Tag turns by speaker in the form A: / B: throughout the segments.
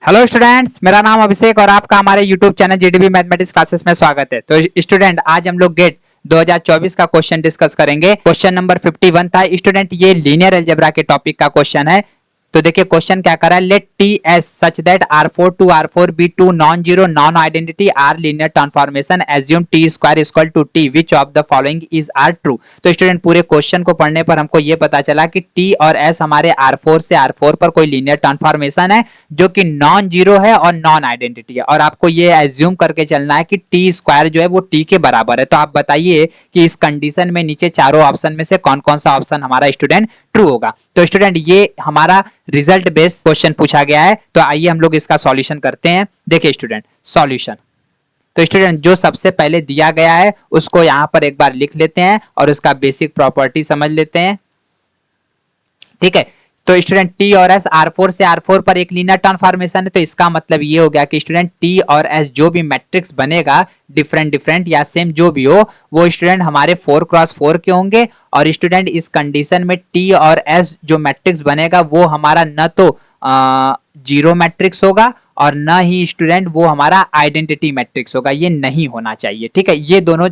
A: Hello students, मेरा नाम अभिषेक और आपका हमारे YouTube channel GDB mathematics classes में स्वागत है। तो स्टूडेंट, आज हम लोग गेट 2024 का क्वेश्चन डिस्कस करेंगे। क्वेश्चन नंबर 51 था स्टूडेंट। ये लीनियर अलजेब्रा के टॉपिक का क्वेश्चन है। तो देखिए क्वेश्चन क्या कर रहा है। Let T S such that R4 to R4 be two non zero non identity are linear transformation assume T square equal to T which of the following is are true. तो student, पूरे question को पढ़ने पर हमको ये पता चला कि टी और एस हमारे R4 से R4 पर कोई लीनियर ट्रांसफॉर्मेशन है जो कि नॉन जीरो है और नॉन आइडेंटिटी है, और आपको ये एज्यूम करके चलना है कि टी स्क्वायर जो है वो टी के बराबर है। तो आप बताइए कि इस कंडीशन में नीचे चारों ऑप्शन में से कौन कौन सा ऑप्शन हमारा स्टूडेंट ट्रू होगा। तो स्टूडेंट, ये हमारा रिजल्ट बेस्ड क्वेश्चन पूछा गया है। तो आइए हम लोग इसका सॉल्यूशन करते हैं। देखिए स्टूडेंट, सॉल्यूशन। तो स्टूडेंट, जो सबसे पहले दिया गया है उसको यहां पर एक बार लिख लेते हैं और उसका बेसिक प्रॉपर्टी समझ लेते हैं। ठीक है। तो स्टूडेंट, टी और एस R4 से R4 पर एक लीनियर ट्रांसफॉर्मेशन है। तो इसका मतलब ये हो गया कि स्टूडेंट टी और एस जो भी मैट्रिक्स बनेगा, डिफरेंट डिफरेंट या सेम जो भी हो, वो स्टूडेंट हमारे 4x4 के होंगे। और स्टूडेंट, इस कंडीशन में टी और एस जो मैट्रिक्स बनेगा वो हमारा न तो जीरो मैट्रिक्स होगा और न ही स्टूडेंट वो हमारा आइडेंटिटी मैट्रिक्स होगा। ये नहीं होना चाहिए। ठीक है, ये दोनों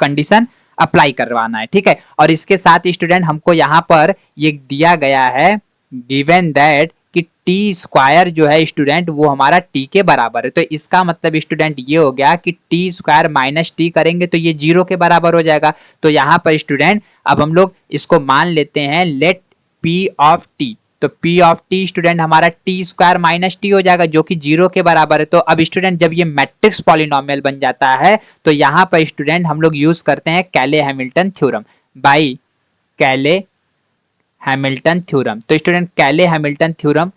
A: कंडीशन अप्लाई करवाना है। ठीक है। और इसके साथ स्टूडेंट हमको यहाँ पर ये दिया गया है गिवन दैट कि टी स्क्वायर जो है स्टूडेंट वो हमारा टी के बराबर है। तो इसका मतलब स्टूडेंट ये हो गया कि टी स्क्वायर माइनस टी करेंगे तो ये जीरो के बराबर हो जाएगा। तो यहाँ पर स्टूडेंट अब हम लोग इसको मान लेते हैं लेट पी ऑफ टी। तो पी ऑफ टी स्टूडेंट हमारा टी स्क्वायर माइनस टी हो जाएगा जो कि जीरो के बराबर है। तो अब स्टूडेंट, जब ये मैट्रिक्स पॉलिनोमियल बन जाता है तो यहाँ पर स्टूडेंट हम लोग यूज करते हैं कैले हैमिल्टन थ्योरम बाई कैले हैमिल्टन थ्योरम। तो स्टूडेंट, कैले हैमिल्टन थ्योरम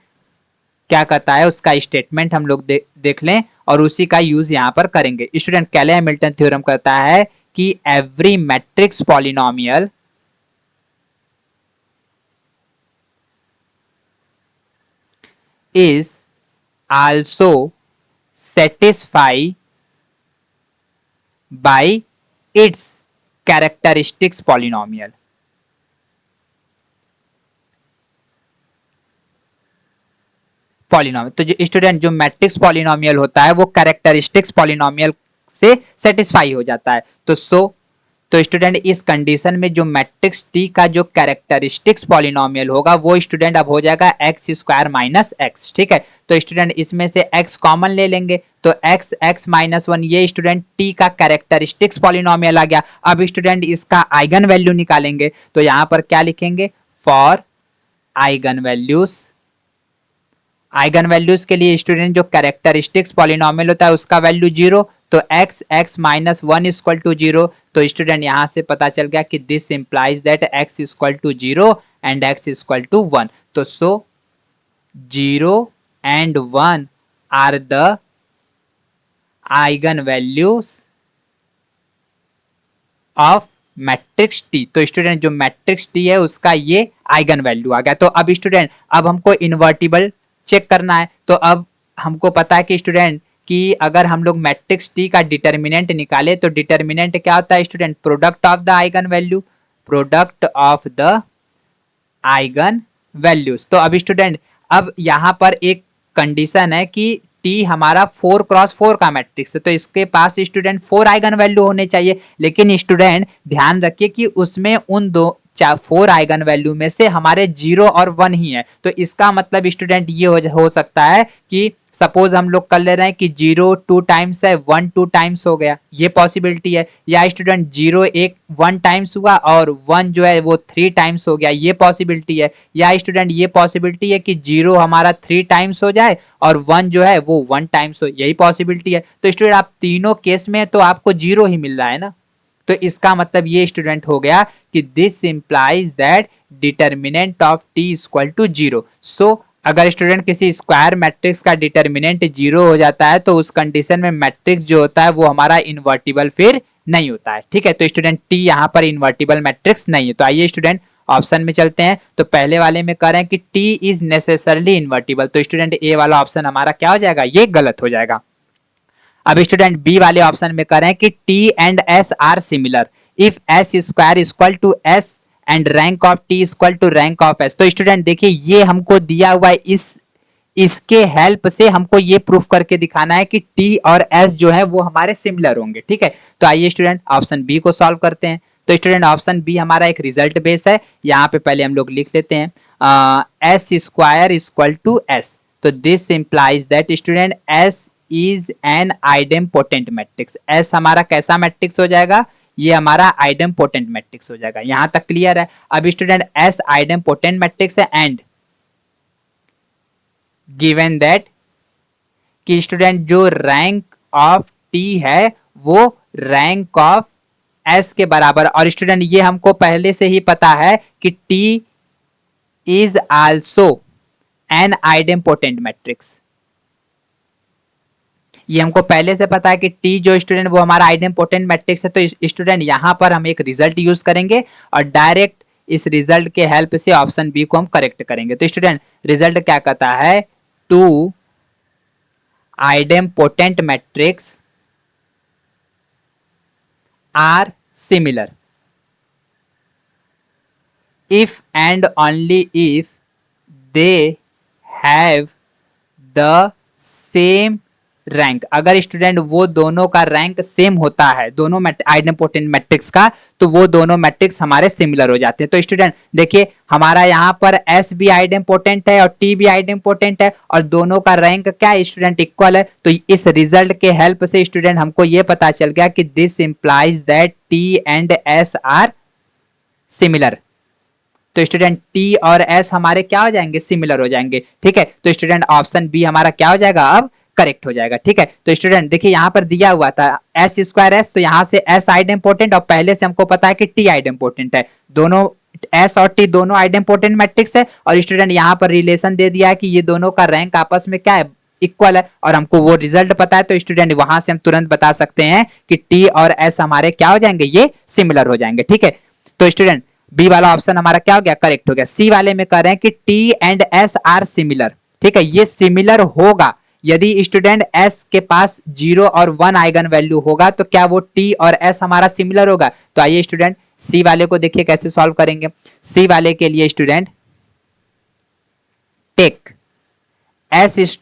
A: क्या करता है उसका स्टेटमेंट हम लोग देख लें और उसी का यूज यहां पर करेंगे। स्टूडेंट, कैले हैमिल्टन थ्योरम कहता है कि every matrix polynomial is also satisfied by its characteristics polynomial। Polynomial, तो जो स्टूडेंट जो मैट्रिक्स पॉलिनोमियल होता है वो कैरेक्टरिस्टिक्स पॉलिनोमियल से सेटिस्फाई हो जाता है। तो स्टूडेंट, इस कंडीशन में जो मैट्रिक्स टी का जो कैरेक्टरिस्टिक्स पॉलिनोमियल होगा वो स्टूडेंट अब हो जाएगा एक्स स्क्वायर माइनस एक्स। ठीक है। तो स्टूडेंट, इसमें से एक्स कॉमन ले लेंगे तो एक्स एक्स माइनस वन, ये स्टूडेंट टी का कैरेक्टरिस्टिक्स पॉलिनोमियल आ गया। अब स्टूडेंट इसका आइगन वैल्यू निकालेंगे तो यहां पर क्या लिखेंगे, for eigenvalues. Eigenvalues के लिए स्टूडेंट जो कैरेक्टरिस्टिक्स पॉलिनोमियल होता है उसका वैल्यू जीरो, तो x x minus one equal to zero. तो स्टूडेंट यहां से पता चल गया कि this implies that x equal to zero and x equal to one. तो so zero and one are the eigenvalues of matrix T. तो student, जो मैट्रिक्स टी है उसका ये आइगन वैल्यू आ गया। तो अब स्टूडेंट, अब हमको इन्वर्टिबल चेक करना है। तो अब हमको पता है कि स्टूडेंट कि अगर हम लोग मैट्रिक्स टी का डिटर्मिनेंट निकाले तो डिटर्मिनेंट क्या होता है student, product of the eigen value, product of the eigen values. तो अब स्टूडेंट, अब यहां पर एक कंडीशन है कि टी हमारा 4x4 का मैट्रिक्स है तो इसके पास स्टूडेंट 4 आइगन वैल्यू होने चाहिए। लेकिन स्टूडेंट ध्यान रखिए कि उसमें उन दो 4 आइगन वैल्यू में से हमारे 0 और 1 ही है। तो इसका मतलब स्टूडेंट ये हो सकता है कि सपोज हम लोग कर ले रहे हैं कि 0 2 टाइम्स है, 1 2 टाइम्स हो गया, ये पॉसिबिलिटी है। या स्टूडेंट 0 1 टाइम्स हुआ और 1 जो है वो 3 टाइम्स हो गया, ये पॉसिबिलिटी है। या स्टूडेंट ये पॉसिबिलिटी है कि 0 हमारा 3 टाइम्स हो जाए और 1 जो है वो 1 टाइम्स हो, यही पॉसिबिलिटी है। तो स्टूडेंट, आप तीनों केस में तो आपको 0 ही मिल रहा है ना। तो इसका मतलब ये स्टूडेंट हो गया कि this implies that determinant of T equal to zero. So अगर स्टूडेंट किसी स्क्वायर मैट्रिक्स का डिटर्मिनेंट जीरो हो जाता है तो उस कंडीशन में मैट्रिक्स जो होता है वो हमारा इन्वर्टिबल फिर नहीं होता है। ठीक है। तो स्टूडेंट, टी यहाँ पर इन्वर्टिबल मैट्रिक्स नहीं है। तो आइए स्टूडेंट ऑप्शन में चलते हैं। तो पहले वाले में कह रहे हैं कि टी इज नेसेसरली इन्वर्टिबल, तो स्टूडेंट ए वाला ऑप्शन हमारा क्या हो जाएगा, ये गलत हो जाएगा। अब स्टूडेंट बी वाले ऑप्शन में कह रहे हैं कि T and S are similar if S square equal to S and rank of T equal to rank of S. तो स्टूडेंट देखिए, ये हमको दिया हुआ है इस इसके हेल्प से हमको ये प्रूफ करके दिखाना है कि टी और एस जो है वो हमारे सिमिलर होंगे। ठीक है, तो आइए स्टूडेंट ऑप्शन बी को सॉल्व करते हैं। तो स्टूडेंट ऑप्शन बी हमारा एक रिजल्ट बेस है, यहाँ पे पहले हम लोग लिख लेते हैं S square equal to S. तो this implies that student S is an idempotent matrix. S हमारा कैसा मैट्रिक्स हो जाएगा, ये हमारा आइडेम्पोटेंट मैट्रिक्स हो जाएगा। यहां तक क्लियर है। अब स्टूडेंट एस आइडेम्पोटेंट मैट्रिक्स है एंड गिवन दैट कि स्टूडेंट जो रैंक ऑफ टी है वो रैंक ऑफ एस के बराबर, और स्टूडेंट ये हमको पहले से ही पता है कि T is also an idempotent matrix. ये हमको पहले से पता है कि टी जो स्टूडेंट वो हमारा आइडेम्पोटेंट मैट्रिक्स है। तो स्टूडेंट यहां पर हम एक रिजल्ट यूज करेंगे और डायरेक्ट इस रिजल्ट के हेल्प से ऑप्शन बी को हम करेक्ट करेंगे। तो स्टूडेंट रिजल्ट क्या कहता है, two idempotent matrix are similar if and only if they have the same rank. अगर स्टूडेंट वो दोनों का रैंक सेम होता है, दोनों आइडेम्पोटेंट मैट्रिक्स का, तो वो दोनों मैट्रिक्स हमारे सिमिलर हो जाते हैं। तो स्टूडेंट देखिए हमारा यहाँ पर एस भी आइडेम्पोटेंट है और टी भी आइडेम्पोटेंट है और दोनों का रैंक क्या है स्टूडेंट, इक्वल है। तो इस रिजल्ट के हेल्प से स्टूडेंट हमको ये पता चल गया कि this implies that T and S are similar. तो स्टूडेंट टी और एस हमारे क्या हो जाएंगे, सिमिलर हो जाएंगे। ठीक है, तो स्टूडेंट ऑप्शन बी हमारा क्या हो जाएगा, अब करेक्ट हो जाएगा। ठीक है, तो स्टूडेंट देखिए यहाँ पर दिया हुआ था एस स्क्वायर एस, तो यहाँ से एस आइडेम्पोटेंट और पहले से हमको पता है कि टी आइडेम्पोटेंट है। दोनों एस और टी दोनों आइडेम्पोटेंट मैट्रिक्स है और स्टूडेंट यहाँ पर रिलेशन दे दिया है कि ये दोनों का रैंक आपस में क्या है, इक्वल है, और हमको वो रिजल्ट पता है। तो स्टूडेंट वहां से हम तुरंत बता सकते हैं कि टी और एस हमारे क्या हो जाएंगे, ये सिमिलर हो जाएंगे। ठीक है, तो स्टूडेंट बी वाला ऑप्शन हमारा क्या हो गया, करेक्ट हो गया। सी वाले में कह रहे हैं कि T and S are similar. ठीक है, ये सिमिलर होगा यदि स्टूडेंट एस के पास 0 और 1 आइगन वैल्यू होगा, तो क्या वो टी और एस हमारा सिमिलर होगा। तो आइए स्टूडेंट सी वाले को देखिए कैसे सॉल्व करेंगे। सी वाले के लिए स्टूडेंट टेक एस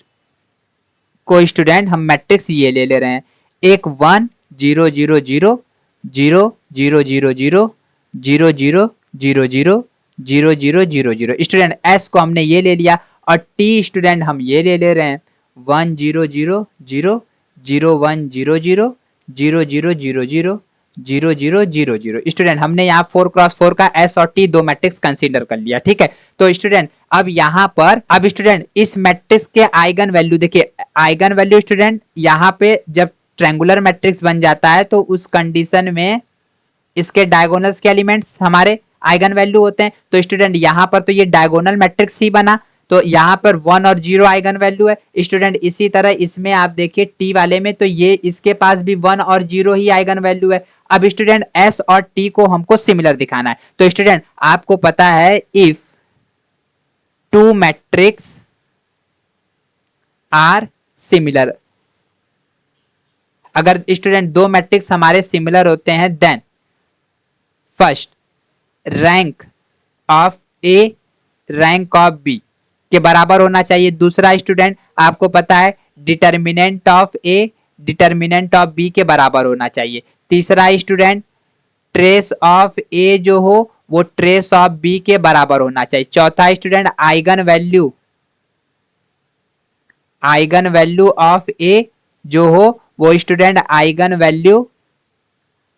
A: को स्टूडेंट हम मैट्रिक्स ये ले रहे हैं, एक 1 0 0 0 0 0 0 0 0 0 0 0 0 0 0 0। स्टूडेंट एस को हमने ये ले लिया और टी स्टूडेंट हम ये ले रहे हैं 1 0 0 0 0 1 0 0 0 0 0 0 0 0 0 0। स्टूडेंट हमने यहाँ 4x4 का एस और टी दो मैट्रिक्स कंसीडर कर लिया। ठीक है, तो स्टूडेंट अब यहाँ पर अब स्टूडेंट इस मैट्रिक्स के आइगन वैल्यू देखिए, आइगन वैल्यू स्टूडेंट यहाँ पे जब ट्रायंगुलर मैट्रिक्स बन जाता है तो उस कंडीशन में इसके डायगोनल्स के एलिमेंट्स हमारे आइगन वैल्यू होते हैं। तो स्टूडेंट यहाँ पर तो ये डायगोनल मैट्रिक्स ही बना, तो यहाँ पर 1 और 0 आइगन वैल्यू है। स्टूडेंट इसी तरह इसमें आप देखिए टी वाले में, तो ये इसके पास भी 1 और 0 ही आइगन वैल्यू है। अब स्टूडेंट एस और टी को हमको सिमिलर दिखाना है। तो स्टूडेंट आपको पता है if two matrix are similar, अगर स्टूडेंट दो मैट्रिक्स हमारे सिमिलर होते हैं then first rank of A rank of B के बराबर होना चाहिए। दूसरा स्टूडेंट आपको पता है determinant of A determinant of B के बराबर होना चाहिए। तीसरा स्टूडेंट ट्रेस ऑफ ए जो हो वो ट्रेस ऑफ बी के बराबर होना चाहिए। चौथा student eigen value of A जो हो वो student eigen value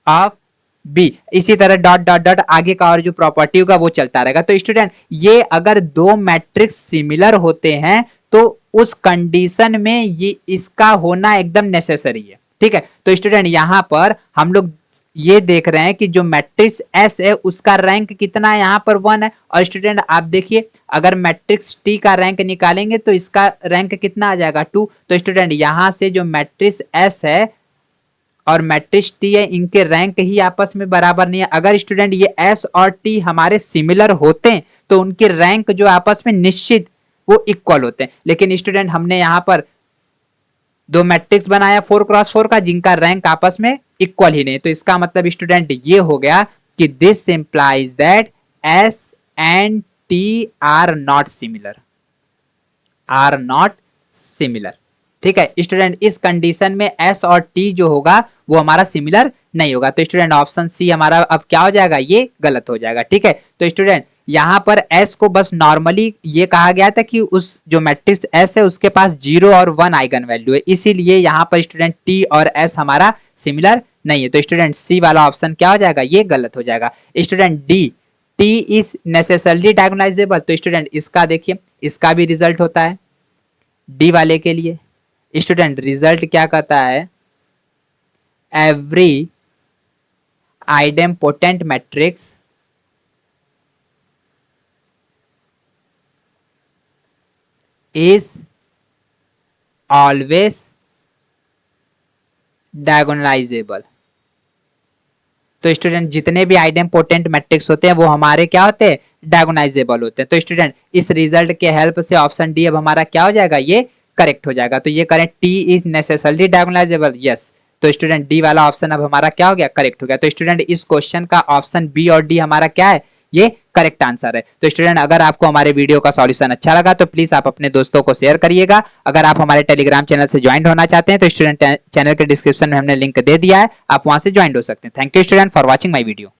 A: of B. इसी तरह डॉट डॉट डॉट आगे का और जो प्रॉपर्टी होगा वो चलता रहेगा। तो स्टूडेंट ये अगर दो मैट्रिक्स सिमिलर होते हैं तो उस कंडीशन में ये इसका होना एकदम नेसेसरी है। ठीक है, तो स्टूडेंट यहां पर हम लोग ये देख रहे हैं कि जो मैट्रिक्स एस है उसका रैंक कितना है, यहाँ पर 1 है। और स्टूडेंट आप देखिए अगर मैट्रिक्स टी का रैंक निकालेंगे तो इसका रैंक कितना आ जाएगा, 2। तो स्टूडेंट यहां से जो मैट्रिक्स एस है और मैट्रिक्स टी है इनके रैंक ही आपस में बराबर नहीं है। अगर स्टूडेंट ये एस और टी हमारे सिमिलर होते हैं तो उनके रैंक जो आपस में निश्चित वो इक्वल होते हैं। लेकिन स्टूडेंट हमने यहाँ पर दो मैट्रिक्स बनाया 4x4 का जिनका रैंक आपस में इक्वल ही नहीं। तो इसका मतलब स्टूडेंट ये हो गया कि this implies that S and T are not similar. Are not similar. ठीक है स्टूडेंट, इस कंडीशन में एस और टी जो होगा वो हमारा सिमिलर नहीं होगा। तो स्टूडेंट ऑप्शन सी हमारा अब क्या हो जाएगा, ये गलत हो जाएगा। ठीक है, तो स्टूडेंट यहाँ पर एस को बस नॉर्मली ये कहा गया था कि उस जो मैट्रिक्स एस है उसके पास 0 और 1 आइगन वैल्यू है, इसीलिए यहाँ पर स्टूडेंट टी और एस हमारा सिमिलर नहीं है। तो स्टूडेंट सी वाला ऑप्शन क्या हो जाएगा, ये गलत हो जाएगा। Student D, T is necessarily diagonalisable. तो स्टूडेंट इसका देखिए, इसका भी रिजल्ट होता है डी वाले के लिए। स्टूडेंट रिजल्ट क्या कहता है, every idempotent matrix is always diagonalisable. तो स्टूडेंट जितने भी आइडेम्पोटेंट मैट्रिक्स होते हैं वो हमारे क्या होते हैं, डायगोनाइजेबल होते हैं। तो स्टूडेंट इस रिजल्ट के हेल्प से ऑप्शन डी अब हमारा क्या हो जाएगा, ये करेक्ट हो जाएगा। तो ये correct, T is necessarily diagonalisable, yes. तो स्टूडेंट डी वाला ऑप्शन अब हमारा क्या हो गया, करेक्ट हो गया। तो स्टूडेंट इस क्वेश्चन का ऑप्शन बी और डी हमारा क्या है, ये करेक्ट आंसर है। तो स्टूडेंट अगर आपको हमारे वीडियो का सॉल्यूशन अच्छा लगा तो प्लीज आप अपने दोस्तों को शेयर करिएगा। अगर आप हमारे टेलीग्राम चैनल से ज्वाइन होना चाहते हैं तो स्टूडेंट चैनल के डिस्क्रिप्शन में हमने लिंक दे दिया है, आप वहां से ज्वाइन हो सकते हैं। Thank you student for watching my video.